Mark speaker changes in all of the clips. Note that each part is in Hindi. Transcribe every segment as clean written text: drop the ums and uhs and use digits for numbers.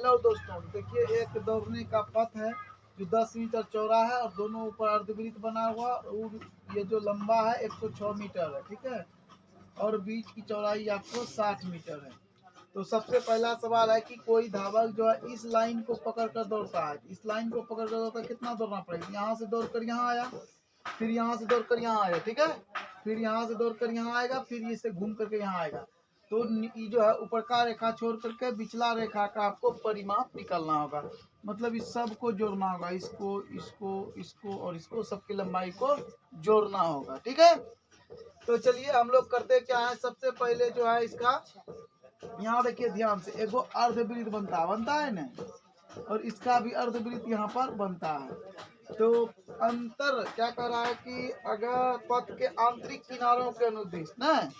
Speaker 1: हेलो दोस्तों, देखिए एक दौड़ने का पथ है जो 10 मीटर चौड़ा है और दोनों ऊपर अर्धवृत्त बना हुआ और ये जो लंबा है 106 मीटर है, ठीक है। और बीच की चौड़ाई आपको 60 मीटर है। तो सबसे पहला सवाल है कि कोई धावक जो है इस लाइन को पकड़ कर दौड़ता है। इस लाइन को पकड़ कर दौड़ता है, कितना दौड़ना पड़ेगा? यहाँ से दौड़कर यहाँ आया, फिर यहाँ से दौड़कर यहाँ आया, ठीक है। फिर यहाँ से दौड़कर यहाँ आएगा, फिर इसे घूम करके यहाँ आएगा। तो ये जो है ऊपर का रेखा छोड़ करके बिचला रेखा का आपको परिमाप निकालना होगा। मतलब इस सब को जोड़ना होगा, इसको इसको इसको और इसको, सबकी लंबाई को जोड़ना होगा, ठीक है। तो चलिए हम लोग करते क्या है, सबसे पहले जो है इसका यहाँ देखिए ध्यान से, एगो अर्धवृत्त बनता है ना, और इसका भी अर्धवृत्त यहाँ पर बनता है। तो अंतर क्या कह रहा है कि अगर पथ के आंतरिक किनारों के अनुदिश ना,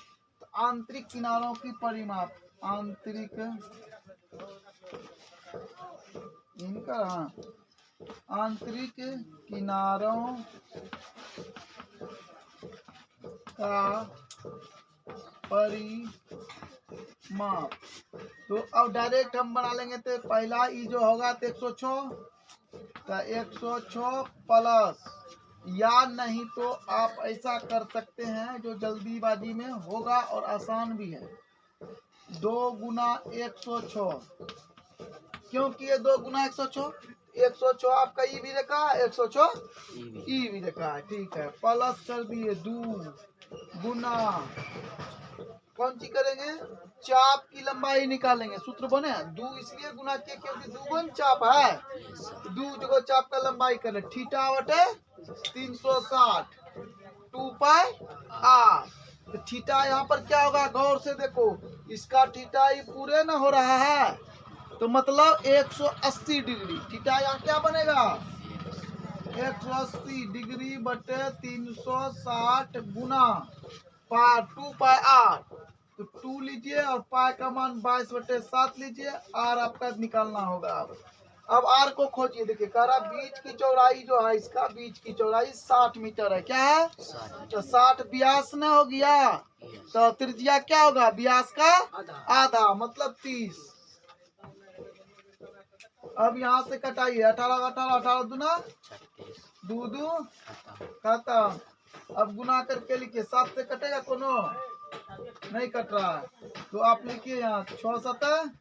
Speaker 1: तो आंतरिक किनारों की परिमाप, आंतरिक इनका आंतरिक किनारों का परिमाप। तो अब डायरेक्ट हम बना लेंगे। तो पहला ई जो होगा तो 106, तो 106 प्लस, या नहीं तो आप ऐसा कर सकते हैं जो जल्दीबाजी में होगा और आसान भी है, 2 गुना 106। क्योंकि ये 2 गुना 106 आपका ई भी रखा है, 106 ई भी रखा है, ठीक है। प्लस कर दिए 2 गुना, कौन सी करेंगे, चाप की लंबाई निकालेंगे। सूत्र बने 2 इसलिए गुना किए क्योंकि 2 गुण चाप है, 2 जगह चाप का लंबाई करें, थीटा बटे 360 2 पाई आर। तो थीटा यहाँ पर क्या होगा, गौर से देखो, इसका थीटा ही पूरे ना हो रहा है, तो मतलब 180 डिग्री। थीटा यहाँ क्या बनेगा, 180 डिग्री बटे 360 गुना 2 पाई आर। तो 2 लीजिए और पाई का मान 22/7 लीजिए, आर आपका निकालना होगा। अब आर को खोजिए। देखिए कह रहा बीच की चौड़ाई जो है, इसका बीच की चौड़ाई 60 मीटर है। क्या है, तो 60 व्यास न हो गया, तो त्रिज्या क्या होगा, व्यास का आधा मतलब 30। अब यहाँ से कटाइए, 18 18 18 दूना 2 2 खत्म। अब गुना करके लिखिए, 7 से कटेगा, कोनो नहीं कट रहा है, तो आप लिखिए यहाँ 6 7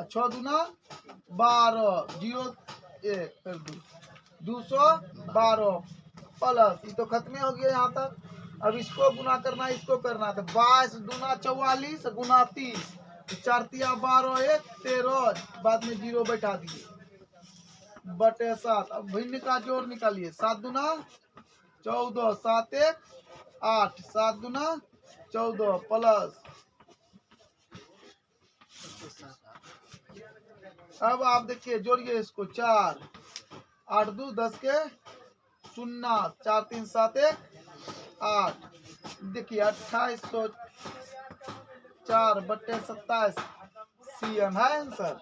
Speaker 1: 6 दूना 12 0 1 फिर 212 प्लस, ये तो खत्म हो गया यहाँ तक। अब इसको गुना करना है, इसको करना है, तो 22 दूना 44 गुना 30, 4 तिया 12 1 13, बाद में 0 बैठा दिए बटे 7। अब भिन्न का जोड़ निकालिए, 7 दूना 14 7 1 8, 7 दूना 14 प्लस। अब आप देखिए जोड़िए इसको, 4 8 2 10 के 0, 4 3 7 1 8। देखिए 2804 बटे 27 सीएम है आंसर।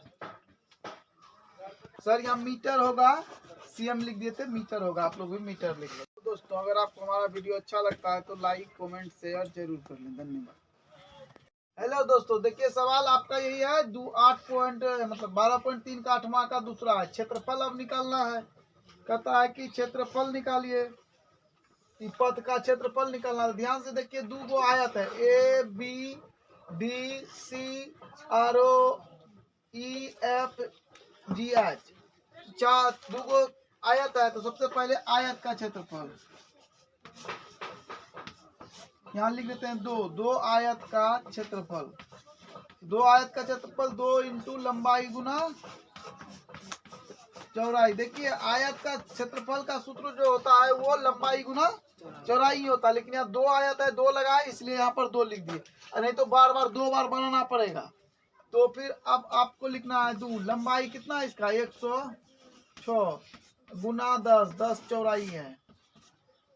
Speaker 1: सर यहाँ मीटर होगा, सीएम लिख दिए थे, मीटर होगा, आप लोग भी मीटर लिख लें। तो दोस्तों अगर आपको हमारा वीडियो अच्छा लगता है तो लाइक कमेंट शेयर जरूर कर लें, धन्यवाद। हेलो दोस्तों, देखिए सवाल आपका यही है, 12.3 का 8वां का दूसरा है, क्षेत्रफल अब निकालना है। कहता है कि क्षेत्रफल निकालिए, पथ का क्षेत्रफल निकालना है। ध्यान से देखिए, 2 गो आयत है, A B D C R O E F G H, 2 गो आयत है। तो सबसे पहले आयत का क्षेत्रफल यहाँ लिख देते हैं, 2 आयत का क्षेत्रफल, 2 आयत का क्षेत्रफल 2 इंटू लंबाई गुना चौड़ाई। देखिए आयत का क्षेत्रफल का सूत्र जो होता है वो लंबाई गुना चौड़ाई होता है, लेकिन यहाँ 2 आयत है, 2 लगाए इसलिए यहाँ पर 2 लिख दिए, नहीं तो बार बार 2 बार बनाना पड़ेगा। तो फिर अब आपको लिखना है 2, लंबाई कितना है इसका 106 गुना 10, 10 चौड़ाई है,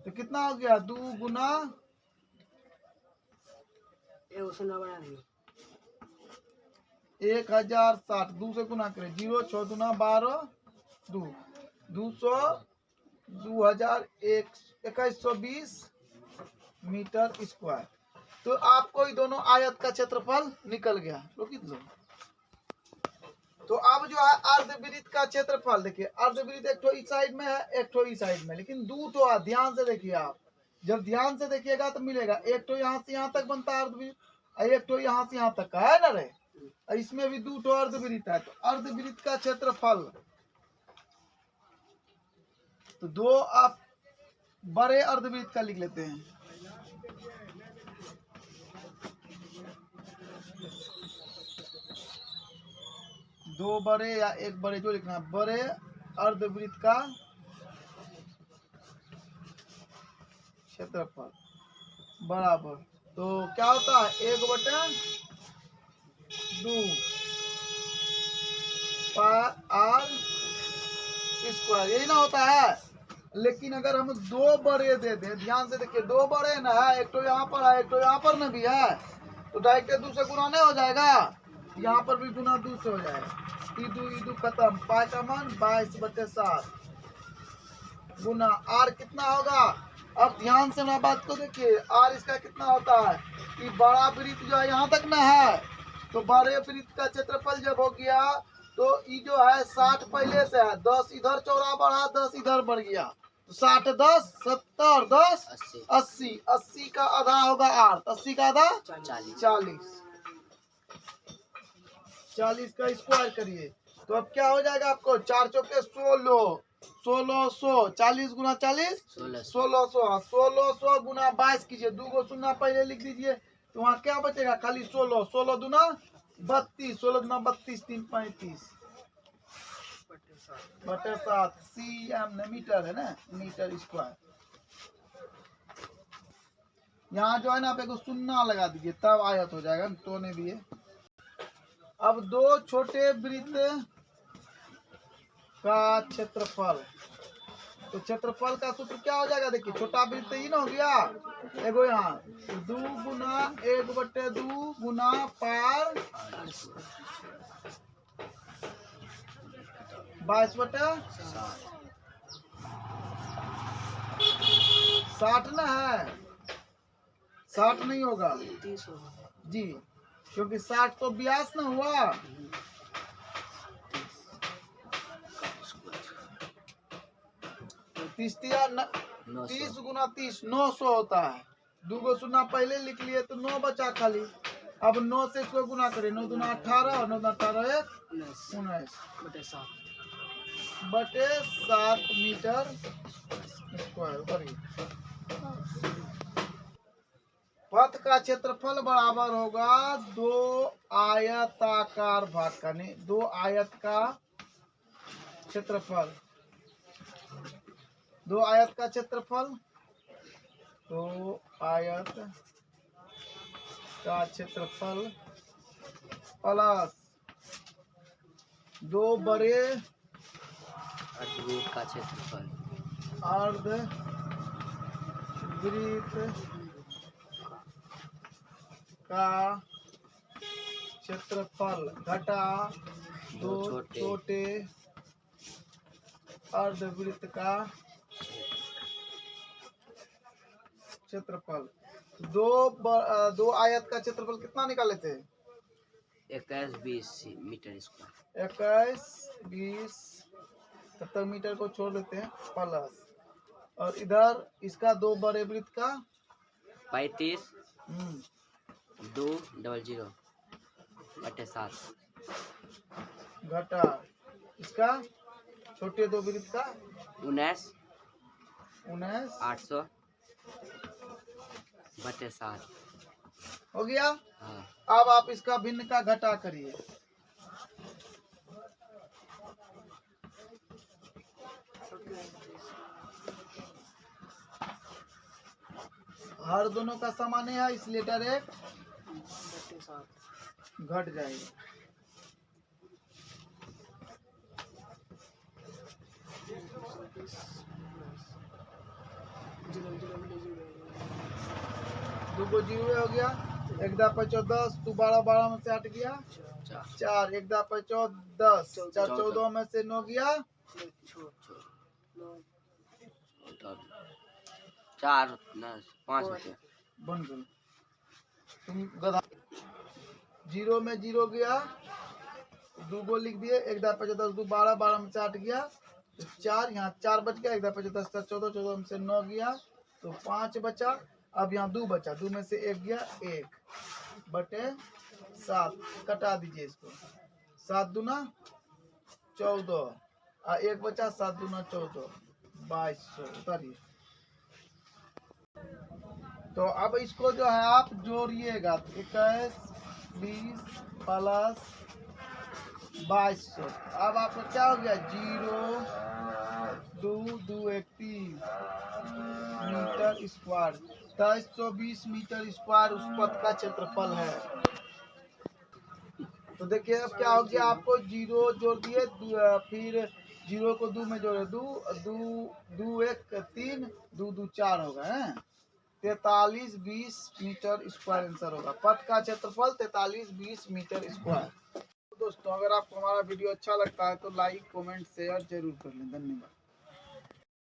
Speaker 1: तो कितना हो गया 2 गुना 1060, 2 से गुना करें, 0 6 दूना 12 2 200 2120 मीटर स्क्वायर। तो आपको ही दोनों आयत का क्षेत्रफल निकल गया। रोकित लो। तो अब जो है अर्धवृत्त का क्षेत्रफल देखिए, अर्धवृत्त एक ठो इस साइड में है, एक ठो इस साइड में, लेकिन दो ठो है, ध्यान से देखिए आप। जब ध्यान से देखिएगा तो मिलेगा, एक ठो यहाँ से यहाँ तक बनता है अर्धवृत्त, और एक ठो यहाँ से यहाँ तक का है ना रे। इसमें भी दो ठो अर्धवृत्त है, तो अर्धवृत्त का क्षेत्रफल, तो दो आप बड़े अर्धवृत्त का लिख लेते हैं। दो बड़े या एक बड़े, जो लिखना है, बड़े अर्धवृत्त का क्षेत्रफल बराबर, तो क्या होता है 1/2 r स्क्वायर, यही ना होता है। लेकिन अगर हम दो बड़े दे दें, ध्यान से देखिए, दो बड़े ना है, एक तो यहाँ पर है, एक तो यहाँ पर ना भी है, तो डायरेक्ट 2 से गुना नहीं हो जाएगा, यहाँ पर भी गुना 2 से हो जाएगा। ईदू खत्म, पाई का मान 22/7 गुना आर कितना होगा। अब ध्यान से मेरा बात को देखिए, आर इसका कितना होता है कि बड़ा वृत्त जो है यहाँ तक ना है, तो बड़े वृत्त का क्षेत्रफल जब हो गया तो ये जो है 60 पहले से है, 10 इधर चौड़ा बढ़ा, 10 इधर बढ़ गया, तो 60 10 70 10 80, 80 का आधा होगा आर, 80 का आधा 40 का स्क्वायर करिए, तो अब क्या हो जाएगा आपको, 4 चौके 16, 1600, 40 गुना 40 1600, 1600 गुना 22 कीजिए, 2 गो शून्य पहले लिख दीजिए, तो वहाँ क्या बचेगा, खाली 16, 16 दूना 32, 16 दूना 32, 3 35 बटे 7 cm मीटर है ना, मीटर स्क्वायर। यहाँ जो है ना आप एक शून्य लगा दीजिए, तब आयत हो जाएगा, तो ने भी है। अब दो छोटे वृत्त का क्षेत्रफल, तो क्षेत्रफल का सूत्र क्या हो जाएगा, देखिए छोटा वृत्त ही ना हो गया, एगो यहाँ 2 गुना 1/2 गुना पार 22/60 ना है, 60 नहीं होगा 30 होगा जी, क्योंकि 60 तो व्यास ना हुआ, तो 30 गुना 30 900 होता है, 2 गो शून्य पहले लिख लिए तो 9 बचा खाली। अब 9 से इसको गुना करें, 9 दूना 18 और 9 दूना 18 19 बटे 7 मीटर स्क्वायर। पथ का क्षेत्रफल बराबर होगा 2 आयताकार भाग का, नहीं 2 आयत का क्षेत्रफल, 2 आयत का क्षेत्रफल, 2 आयत का क्षेत्रफल प्लस 2 बड़े
Speaker 2: अर्धवृत्त का क्षेत्रफल,
Speaker 1: अर्धवृत्त का क्षेत्रफल घटा 2 छोटे अर्धवृत्त का क्षेत्रफल। दो आयत का क्षेत्रफल कितना निकाले थे,
Speaker 2: 21-20 मीटर स्क्वायर,
Speaker 1: 21-20 70 मीटर को छोड़ देते हैं प्लस, और इधर इसका 2 बड़े वृत्त का
Speaker 2: 35 200 बटे 7
Speaker 1: घटा इसका छोटे 2 वृत्त का
Speaker 2: 19
Speaker 1: 800
Speaker 2: बटे 7
Speaker 1: हो गया।
Speaker 2: हाँ।
Speaker 1: अब आप इसका भिन्न का घटा करिए, हर दोनों का समान है इसलिए डायरेक्ट घट जाएगा। दो को 0 हो गया, 1 दा 5 10, 2 12 12 में से 8 गया 4, 1 दा 5 10, 4 14 में से 9 गया
Speaker 2: 4 5 होते
Speaker 1: बन गए। तुम गधा 0 में 0 गया दो गो लिख दिए, 1 × 5 = 10, 2 12, 12 में 4 गया तो 4, यहाँ 4 बच गया, 1 × 5 = 10, 14, 14 में से 9 गया तो 5 बचा। अब यहाँ 2 बचा, 2 में से 1 गया, 1/7 कटा दीजिए इसको, 7 दूना 14 और 1 बचा, 7 दूना 14, 2200। उतारिए। तो अब इसको जो है आप जोड़िएगा, 21 20 प्लस 2200। अब आपका क्या हो गया, 0 2 2 1 3 मीटर स्क्वायर, 2320 मीटर स्क्वायर उस पथ का क्षेत्रफल है। तो देखिए अब क्या हो गया, आपको 0 जोड़ दिए, फिर 0 को 2 में जोड़े, 2 2 2 1 3 2 2 4 होगा है, 4320 मीटर स्क्वायर आंसर होगा। पथ का क्षेत्रफल 4320 मीटर स्क्वायर। दोस्तों अगर आपको हमारा वीडियो अच्छा लगता है तो लाइक कमेंट शेयर जरूर कर लें। धन्यवाद।